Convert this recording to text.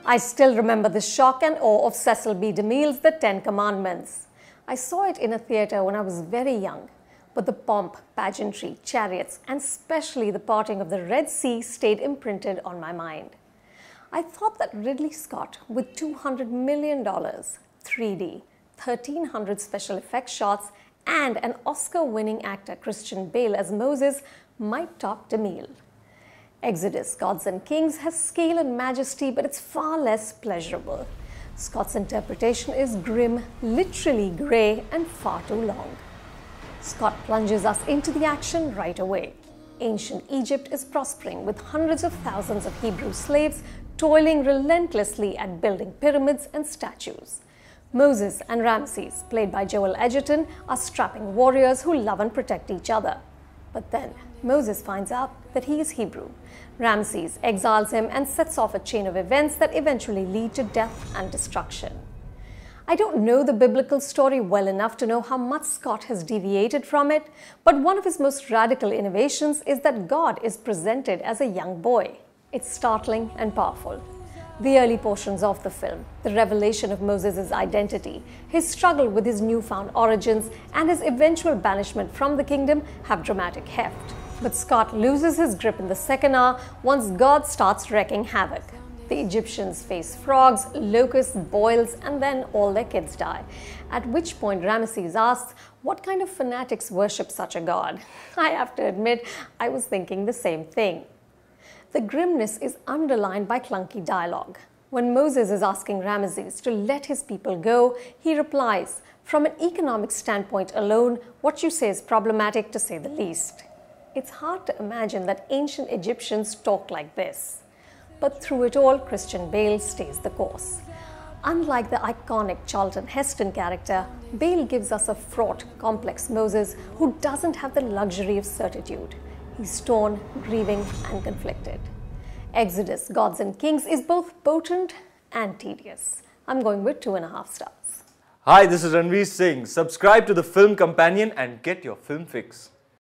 I still remember the shock and awe of Cecil B. DeMille's The Ten Commandments. I saw it in a theatre when I was very young, but the pomp, pageantry, chariots, and especially the parting of the Red Sea stayed imprinted on my mind. I thought that Ridley Scott, with $200 million, 3D, 1,300 special effects shots, and an Oscar-winning actor Christian Bale as Moses, might top DeMille. Exodus, Gods and Kings has scale and majesty, but it's far less pleasurable. Scott's interpretation is grim, literally grey, and far too long. Scott plunges us into the action right away. Ancient Egypt is prospering with hundreds of thousands of Hebrew slaves toiling relentlessly at building pyramids and statues. Moses and Ramses, played by Joel Edgerton, are strapping warriors who love and protect each other. But then Moses finds out that he is Hebrew. Ramses exiles him and sets off a chain of events that eventually lead to death and destruction. I don't know the biblical story well enough to know how much Scott has deviated from it, but one of his most radical innovations is that God is presented as a young boy. It's startling and powerful. The early portions of the film, the revelation of Moses' identity, his struggle with his newfound origins, and his eventual banishment from the kingdom have dramatic heft. But Scott loses his grip in the second hour once God starts wreaking havoc. The Egyptians face frogs, locusts, boils, and then all their kids die. At which point Ramesses asks, what kind of fanatics worship such a god? I have to admit, I was thinking the same thing. The grimness is underlined by clunky dialogue. When Moses is asking Ramesses to let his people go, he replies, from an economic standpoint alone, what you say is problematic to say the least. It's hard to imagine that ancient Egyptians talk like this. But through it all, Christian Bale stays the course. Unlike the iconic Charlton Heston character, Bale gives us a fraught, complex Moses who doesn't have the luxury of certitude. He's torn, grieving, and conflicted. Exodus, Gods and Kings is both potent and tedious. I'm going with 2.5 stars. Hi, this is Ranveer Singh. Subscribe to the Film Companion and get your film fix.